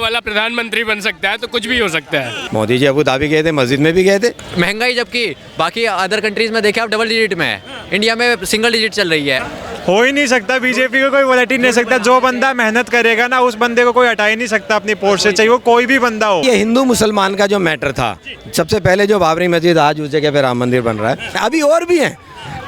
वाला प्रधानमंत्री बन सकता है तो कुछ भी हो सकता है। मोदी जी अबू धाबी गए थे, मस्जिद में भी गए थे। महंगाई जबकि बाकी अदर कंट्रीज में देखे आप डबल डिजिट में है, इंडिया में सिंगल डिजिट चल रही है। हो ही नहीं सकता, बीजेपी को कोई वोट ही नहीं सकता। जो बंदा मेहनत करेगा ना उस बंदे को कोई हटा ही नहीं सकता अपनी पोस्ट से, चाहे वो कोई भी बंदा हो। ये हिंदू मुसलमान का जो मैटर था, सबसे पहले जो बाबरी मस्जिद, आज उस जगह पे राम मंदिर बन रहा है। अभी और भी हैं।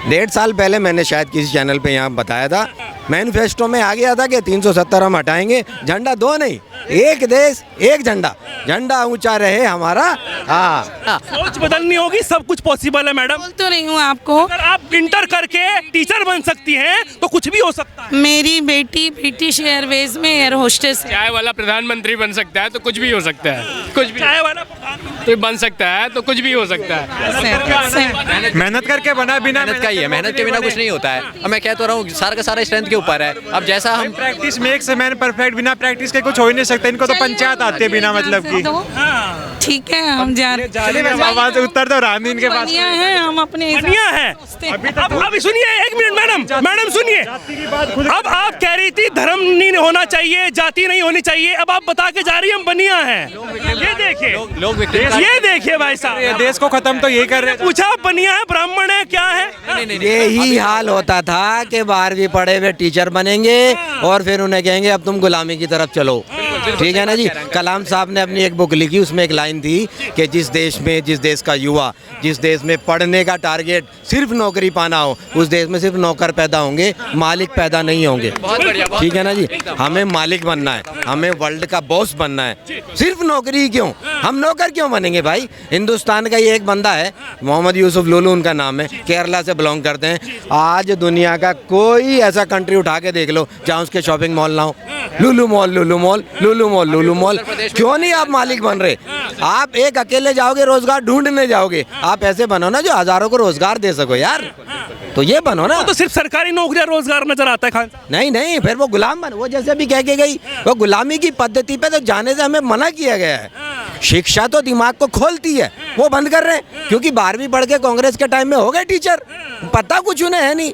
1.5 साल पहले मैंने शायद किसी चैनल पे यहाँ बताया था, मैनिफेस्टो में आ गया था कि 370 हम हटाएंगे, झंडा दो नहीं, एक देश एक झंडा, झंडा ऊंचा रहे हमारा। हाँ, सोच बदलनी होगी, सब कुछ पॉसिबल है मैडम। बोल तो रही हूँ आपको, अगर आप इंटर करके टीचर बन सकती हैं तो कुछ भी हो सकता है। मेरी बेटी ब्रिटिश एयरवेज में एयर होस्टेस है। चाय वाला प्रधानमंत्री बन सकता है तो कुछ भी हो सकता है। कुछ भी चाय वाला प्रधानमंत्री बन सकता है तो कुछ भी हो सकता है। मेहनत करके बना, बिना मेहनत का ही है, मेहनत के बिना कुछ नहीं होता है। अब मैं कह तो रहा हूँ सारा का सारा स्ट्रेंथ के ऊपर है। अब जैसा हम practice makes a man perfect, बिना प्रैक्टिस के कुछ हो ही नहीं सकता। इनको तो पंचायत आती है बिना मतलब की। ठीक है, हम जा रहे हैं। आवाज उत्तर दो रामीन के पास। बढ़िया है, हम अपने बढ़िया है। अब सुनिए, एक मिनट मैडम सुनिए। अब आप कह रही थी धर्म नहीं होना चाहिए, जाति नहीं होनी चाहिए, अब आप बता के जा रही हैं हम बनिया हैं। ये देखिए लोग ये देखिए भाई साहब, देश को खत्म तो यही कर रहे हैं। पूछा बनिया है, ब्राह्मण है, क्या है? यही हाल होता था कि 12वीं पढ़े हुए टीचर बनेंगे और फिर उन्हें कहेंगे अब तुम गुलामी की तरफ चलो। ठीक है ना जी। कलाम साहब ने अपनी एक बुक लिखी, उसमें एक लाइन थी कि जिस देश का युवा, जिस देश में पढ़ने का टारगेट सिर्फ नौकरी पाना हो, उस देश में सिर्फ नौकर पैदा होंगे, मालिक पैदा नहीं होंगे। ठीक है ना जी। हमें मालिक बनना है, हमें वर्ल्ड का बॉस बनना है। सिर्फ नौकरी क्यों, हम नौकर क्यों बनेंगे भाई? हिंदुस्तान का ये एक बंदा है, मोहम्मद यूसुफ लुलू उनका नाम है, केरला से बिलोंग करते हैं। आज दुनिया का कोई ऐसा कंट्री उठा के देख लो जहाँ उसके शॉपिंग मॉल ना हो। Lulu mall, Lulu mall, Lulu mall, Lulu mall. क्यों नहीं आप मालिक बन रहे? आप एक अकेले जाओगे, रोजगार ढूंढने जाओगे। आप ऐसे बनो ना जो हजारों को रोजगार दे सको यार, तो ये बनो ना। तो सिर्फ सरकारी नौकरियां रोजगार नजर आता है खान साहब। नहीं, फिर वो गुलाम बन, वो जैसे भी कह के गई, वो गुलामी की पद्धति पे तो जाने से हमें मना किया गया है। शिक्षा तो दिमाग को खोलती है, वो बंद कर रहे हैं। क्योंकि 12वीं पढ़ के कांग्रेस के टाइम में हो गए टीचर, पता कुछ उन्हें है नहीं।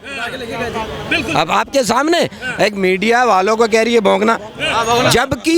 अब आपके सामने एक मीडिया वालों को कह रही है भौंकना, जबकि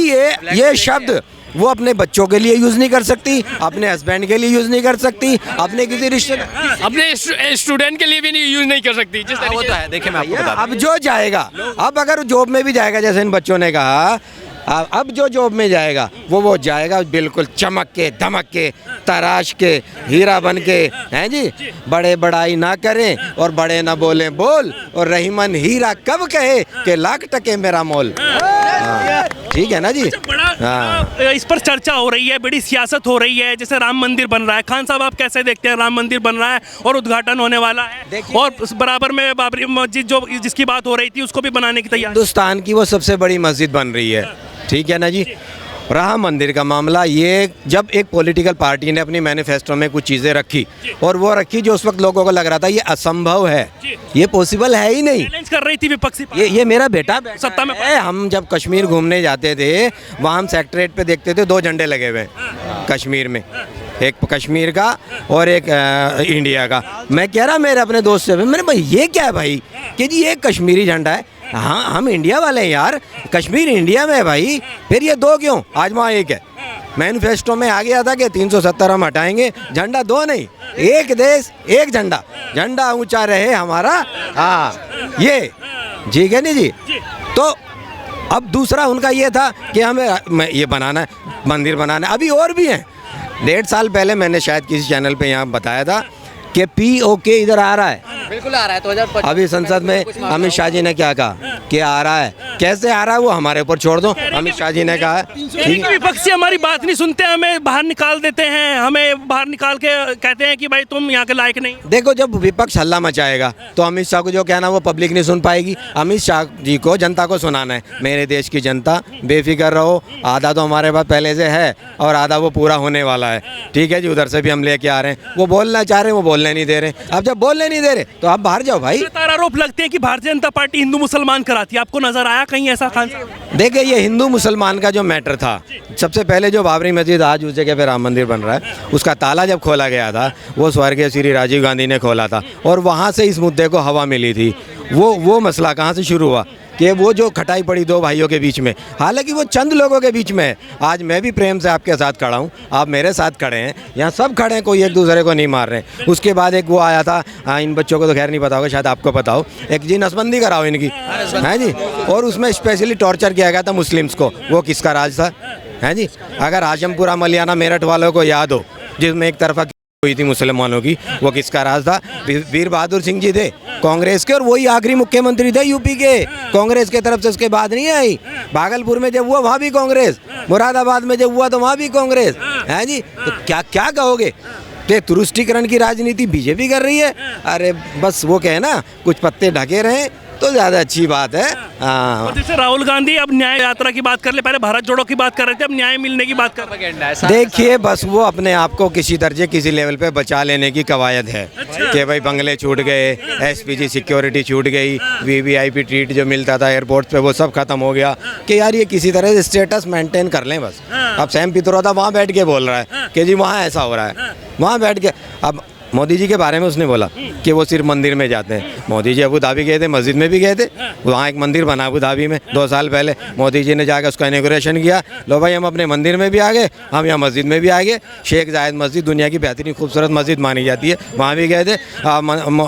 ये शब्द वो अपने बच्चों के लिए यूज नहीं कर सकती, अपने हस्बैंड के लिए यूज नहीं कर सकती, अपने किसी रिश्ते, अपने स्टूडेंट के लिए भी नहीं यूज नहीं कर सकती। जिस वो तो है, देखिए मैं आपको बता दूं। अब जो जाएगा, अब अगर जॉब में भी जाएगा, जैसे इन बच्चों ने कहा, अब जो जॉब में जाएगा वो जाएगा बिल्कुल चमक के, धमक के, तराश के, हीरा बन के, हैं जी। बड़े बड़ाई ना करें और बड़े ना बोलें बोल, और रहीमन हीरा कब कहे कि लाख टके मेरा मोल। ठीक है ना जी। बड़ा इस पर चर्चा हो रही है, बड़ी सियासत हो रही है, जैसे राम मंदिर बन रहा है। खान साहब आप कैसे देखते हैं? राम मंदिर बन रहा है और उद्घाटन होने वाला है, और बराबर में बाबरी मस्जिद जो जिसकी बात हो रही थी उसको भी बनाने की तैयारी। हिंदुस्तान की वो सबसे बड़ी मस्जिद बन रही है। ठीक है ना जी। राम मंदिर का मामला, ये जब एक पॉलिटिकल पार्टी ने अपनी मैनिफेस्टो में कुछ चीज़ें रखी, और वो रखी जो उस वक्त लोगों को लग रहा था ये असंभव है, ये पॉसिबल है ही नहीं। चैलेंज कर रही थी विपक्षी। ये मेरा बेटा सत्ता में है। हम जब कश्मीर घूमने जाते थे, वहाँ हम सेक्रेटरीट पे देखते थे 2 झंडे लगे हुए हैं कश्मीर में, एक कश्मीर का और एक इंडिया का। मैं कह रहा मेरे अपने दोस्त से, मैंने भाई ये क्या है भाई, कि जी ये कश्मीरी झंडा है, हाँ हम इंडिया वाले हैं यार, कश्मीर इंडिया में है भाई, फिर ये 2 क्यों? आज वहाँ 1 है। मैनिफेस्टो में आ गया था कि 370 हम हटाएंगे, झंडा 2 नहीं, एक देश एक झंडा, झंडा ऊंचा रहे हमारा। हाँ, ये ठीक है नहीं जी। तो अब दूसरा उनका ये था कि हमें ये बनाना है, मंदिर बनाना है। अभी और भी हैं। 1.5 साल पहले मैंने शायद किसी चैनल पे यहाँ बताया था कि POK इधर आ रहा है, बिल्कुल आ रहा है। 2025 अभी संसद में अमित शाह जी ने क्या कहा कि आ रहा है, कैसे आ रहा है वो हमारे ऊपर छोड़ दो। अमित शाह जी ने कहा विपक्षी हमारी बात नहीं सुनते, हमें बाहर निकाल देते हैं, हमें बाहर निकाल के कहते हैं कि भाई तुम यहाँ के लायक नहीं। देखो, जब विपक्ष हल्ला मचाएगा तो अमित शाह को जो कहना वो पब्लिक नहीं सुन पाएगी। अमित शाह जी को जनता को सुनाना है, मेरे देश की जनता बेफिक्र रहो, आधा तो हमारे पास पहले से है और आधा वो पूरा होने वाला है। ठीक है जी, उधर से भी हम लेके आ रहे हैं। वो बोलना चाह रहे हैं, वो बोलने नहीं दे रहे। अब जब बोलने नहीं दे रहे तो आप बाहर जाओ भाई। आरोप लगते हैं कि भारतीय जनता पार्टी हिंदू मुसलमान कराती है, आपको नजर आया कहीं ऐसा? खान देखिए, ये हिंदू मुसलमान का जो मैटर था, सबसे पहले जो बाबरी मस्जिद, आज उस जगह पे राम मंदिर बन रहा है, उसका ताला जब खोला गया था वो स्वर्गीय श्री राजीव गांधी ने खोला था, और वहाँ से इस मुद्दे को हवा मिली थी। वो मसला कहाँ से शुरू हुआ? कि वो जो खटाई पड़ी दो भाइयों के बीच में, हालांकि वो चंद लोगों के बीच में है। आज मैं भी प्रेम से आपके साथ खड़ा हूँ, आप मेरे साथ खड़े हैं, यहाँ सब खड़े हैं, कोई एक दूसरे को नहीं मार रहे। उसके बाद एक वो आया था, इन बच्चों को तो खैर नहीं पता होगा, शायद आपको पता हो, एक जी नसबंदी कराओ इनकी, है जी, और उसमें स्पेशली टॉर्चर किया गया था मुस्लिम्स को। वो किसका राज था, है जी? अगर हाशमपुरा मलियाना मेरठ वालों को याद हो, जिसमें एक तरफा हुई थी मुसलमानों की, वो किसका राज था? वीर बहादुर सिंह जी थे कांग्रेस के, और वही आखिरी मुख्यमंत्री थे यूपी के, कांग्रेस के तरफ से। उसके बाद नहीं आई। भागलपुर में जब हुआ वहाँ भी कांग्रेस, मुरादाबाद में जब हुआ तो वहाँ भी कांग्रेस, है जी। तो क्या क्या कहोगे? तो तुरुष्टिकरण की राजनीति बीजेपी कर रही है। अरे बस वो कहे ना, कुछ पत्ते ढके रहें तो ज़्यादा अच्छी बात है। हाँ, और जैसे राहुल गांधी अब न्याय यात्रा की बात कर ले, पहले भारत जोड़ो की बात कर रहे थे, अब न्याय मिलने की बात कर रहे हैं। देखिए बस वो अपने आप को किसी दर्जे किसी लेवल पे बचा लेने की कवायद है कि भाई बंगले छूट गए, एसपीजी सिक्योरिटी छूट गई, वीवीआईपी ट्रीट जो मिलता था एयरपोर्ट पे वो सब खत्म हो गया, कि यार ये किसी तरह से स्टेटस मेंटेन कर लें बस। अब सैम पित्रोदा वहाँ बैठ के बोल रहा है कि जी वहाँ ऐसा हो रहा है, वहाँ बैठ के। अब मोदी जी के बारे में उसने बोला कि वो सिर्फ मंदिर में जाते हैं। मोदी जी अबू धाबी गए थे, मस्जिद में भी गए थे, वहाँ एक मंदिर बना अबू धाबी में 2 साल पहले, मोदी जी ने जाकर उसका इनॉग्रेशन किया। लो भाई हम अपने मंदिर में भी आ गए, हम यहाँ मस्जिद में भी आ गए। शेख जायद मस्जिद दुनिया की बेहतरीन खूबसूरत मस्जिद मानी जाती है, वहाँ भी गए थे।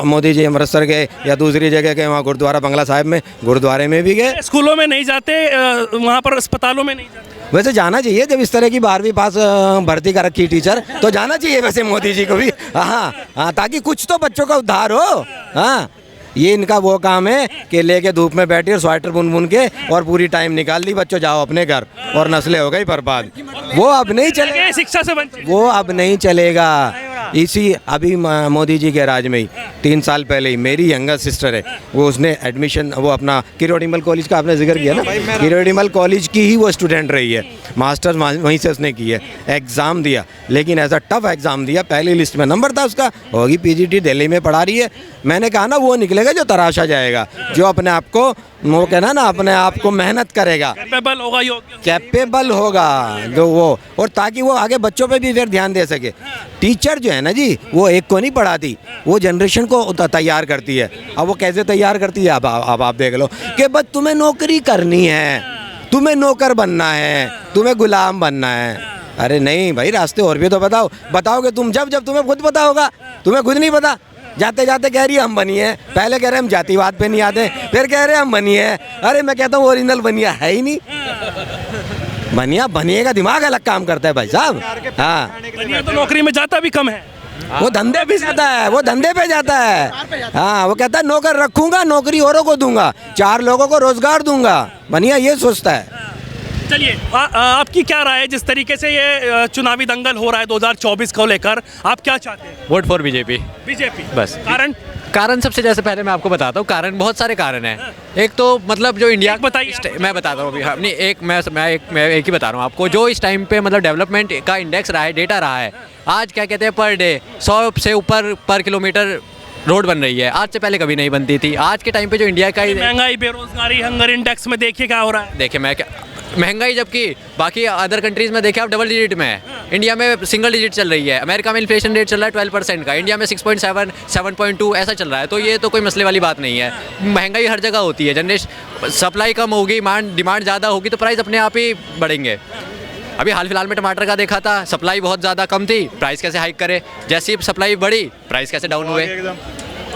मोदी जी अमृतसर गए या दूसरी जगह गए, वहाँ गुरुद्वारा बंगला साहिब में, गुरुद्वारे में भी गए। स्कूलों में नहीं जाते, वहाँ पर अस्पतालों में नहीं जाते। वैसे जाना चाहिए, जब इस तरह की 12वीं पास भर्ती कर रखी टीचर, तो जाना चाहिए वैसे मोदी जी को भी। हाँ हाँ, ताकि कुछ तो बच्चों का उद्धार हो। हाँ, ये इनका वो काम है कि लेके धूप में बैठी और स्वेटर बुन बुन के और पूरी टाइम निकाल दी, बच्चों जाओ अपने घर, और नस्लें हो गई बर्बाद। वो अब नहीं चलेगा, शिक्षा से वंचित, वो अब नहीं चलेगा। इसी अभी मोदी जी के राज में ही 3 साल पहले ही मेरी यंगर सिस्टर है, वो उसने एडमिशन, वो अपना किरोड़ीमल कॉलेज का आपने जिक्र किया ना, किरोड़ीमल कॉलेज की ही वो स्टूडेंट रही है, मास्टर्स वहीं से उसने की है। एग्ज़ाम दिया, लेकिन ऐसा टफ एग्ज़ाम दिया, पहली लिस्ट में नंबर था उसका, होगी पीजीटी, दिल्ली में पढ़ा रही है। मैंने कहा ना वो निकलेगा जो तराशा जाएगा, जो अपने आप को, वो कहना ना, अपने आप को मेहनत करेगा, कैपेबल होगा, कैपेबल होगा जो वो, और ताकि वो आगे बच्चों पे भी फिर ध्यान दे सके। टीचर जो है ना जी, वो एक को नहीं पढ़ाती, वो जनरेशन को तैयार करती है। अब वो कैसे तैयार करती है, अब आप देख लो कि बस तुम्हें नौकरी करनी है, तुम्हें नौकर बनना है, तुम्हें गुलाम बनना है। अरे नहीं भाई, रास्ते और भी तो बताओ। बताओगे तुम जब तुम्हें खुद पता होगा, तुम्हें खुद नहीं पता। जाते जाते कह रही है हम बनिए, पहले कह रहे हम जातिवाद पे नहीं आते, फिर कह रहे हम बनिए। अरे मैं कहता हूँ ओरिजिनल बनिया है ही नहीं। बनिए का दिमाग अलग काम करता है भाई साहब। हाँ, बनिया तो नौकरी में जाता भी कम है, वो धंधे पे जाता है, वो धंधे पे जाता है। हाँ, वो कहता है नौकर रखूंगा, नौकरी औरों को दूंगा, 4 लोगों को रोजगार दूंगा। बनिया ये सोचता है। चलिए, आपकी क्या राय है जिस तरीके से ये चुनावी दंगल हो रहा है 2024 को लेकर, आप क्या चाहते हैं? Vote for BJP. बीजेपी बस। कारण सबसे, जैसे पहले मैं आपको बताता हूँ, कारण बहुत सारे कारण हैं। एक तो मतलब जो इंडिया, बताइए। मैं बताता हूँ अभी, अपनी मैं एक ही बता रहा हूँ आपको, जो इस टाइम पे मतलब डेवलपमेंट का इंडेक्स रहा है, डेटा रहा है, आज क्या कहते हैं, पर डे 100 से ऊपर पर किलोमीटर रोड बन रही है। आज से पहले कभी नहीं बनती थी। आज के टाइम पे जो इंडिया का महंगाई, बेरोजगारी, हंगर इंडेक्स में देखिए क्या हो रहा है। देखिए, महंगाई जबकि बाकी अदर कंट्रीज में देखें आप डबल डिजिट में है, इंडिया में सिंगल डिजिट चल रही है। अमेरिका में इन्फ्लेशन रेट चल रहा है 12% का, इंडिया में 6.7, 7.2 ऐसा चल रहा है। तो ये तो कोई मसले वाली बात नहीं है। महंगाई हर जगह होती है, जनरेशन सप्लाई कम होगी, डिमांड ज़्यादा होगी तो प्राइस अपने आप ही बढ़ेंगे। अभी हाल फिलहाल में टमाटर का देखा था, सप्लाई बहुत ज़्यादा कम थी, प्राइस कैसे हाइक करे, जैसी सप्लाई बढ़ी प्राइस कैसे डाउन हुए।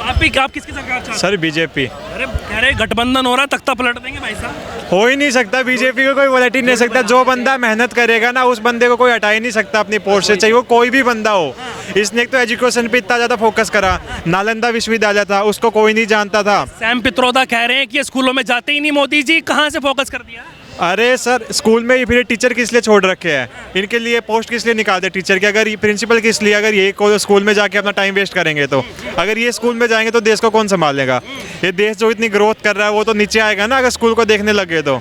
आप किसकी सरकार चाहते हैं? Sir BJP. अरे कह रहे गठबंधन हो रहा है, तख्ता पलट देंगे भाई साहब। हो ही नहीं सकता, बीजेपी को कोई पलट ही नहीं सकता। जो बंदा मेहनत करेगा ना, उस बंदे को कोई हटा ही नहीं सकता अपनी पोस्ट से, चाहे वो कोई भी बंदा हो। इसने एक तो एजुकेशन पे इतना ज़्यादा फोकस करा, नालंदा विश्वविद्यालय था, उसको कोई नहीं जानता था। सैम पित्रोदा कह रहे हैं कि ये स्कूलों में जाते ही नहीं, मोदी जी कहाँ से फोकस कर दिया? अरे सर, स्कूल में ही फिर टीचर किस लिए छोड़ रखे हैं, इनके लिए पोस्ट किस लिए निकालते टीचर के, अगर प्रिंसिपल किस लिए, अगर ये स्कूल में जाके अपना टाइम वेस्ट करेंगे तो, अगर ये स्कूल में जाएंगे तो देश को कौन संभालेगा? ये देश जो इतनी ग्रोथ कर रहा है वो तो नीचे आएगा ना अगर स्कूल को देखने लगे तो।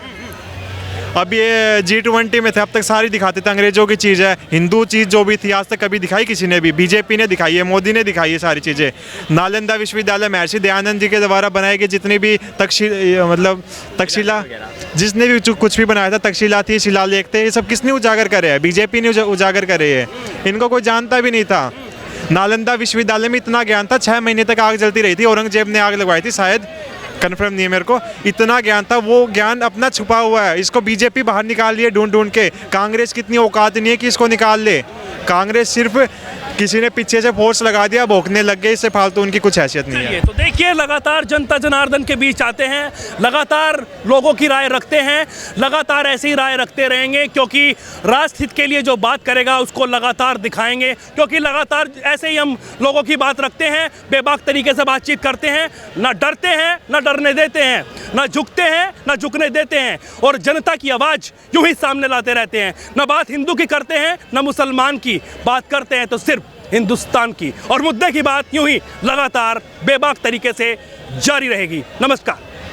अब ये G20 में थे, अब तक सारी दिखाते थे अंग्रेजों की चीज़ है, हिंदू चीज़ जो भी थी आज तक कभी दिखाई किसी ने भी? बीजेपी ने दिखाई है, मोदी ने दिखाई है सारी चीज़ें। नालंदा विश्वविद्यालय महर्षि दयानंद जी के द्वारा बनाए गए जितने भी तक्षशिला, जिसने भी कुछ भी बनाया था, तक्षशिला थी, शिलालेख थे, ये सब किसने उजागर करे हैं? बीजेपी ने उजागर करे हैं। इनको कोई जानता भी नहीं था। नालंदा विश्वविद्यालय में इतना ज्ञान था, 6 महीने तक आग जलती रही थी, औरंगजेब ने आग लगवाई थी शायद, कन्फर्म नहीं है मेरे को, इतना ज्ञान था, वो ज्ञान अपना छुपा हुआ है, इसको बीजेपी बाहर निकाल रही है ढूंढ ढूंढ के। कांग्रेस की इतनी औकात नहीं है कि इसको निकाल ले। कांग्रेस सिर्फ किसी ने पीछे से फोर्स लगा दिया, भोंकने लग गए, इससे फालतू उनकी कुछ हैसियत नहीं है। तो देखिए, लगातार जनता जनार्दन के बीच आते हैं, लगातार लोगों की राय रखते हैं, लगातार ऐसी ही राय रखते रहेंगे, क्योंकि राष्ट्र हित के लिए जो बात करेगा उसको लगातार दिखाएंगे, क्योंकि लगातार ऐसे ही हम लोगों की बात रखते हैं, बेबाक तरीके से बातचीत करते हैं, ना डरते हैं ना डरने देते हैं, ना झुकते हैं ना झुकने देते हैं, और जनता की आवाज़ यूं ही सामने लाते रहते हैं। ना बात हिंदू की करते हैं ना मुसलमान की, बात करते हैं तो सिर्फ हिंदुस्तान की, और मुद्दे की बात यूं ही लगातार बेबाक तरीके से जारी रहेगी। नमस्कार।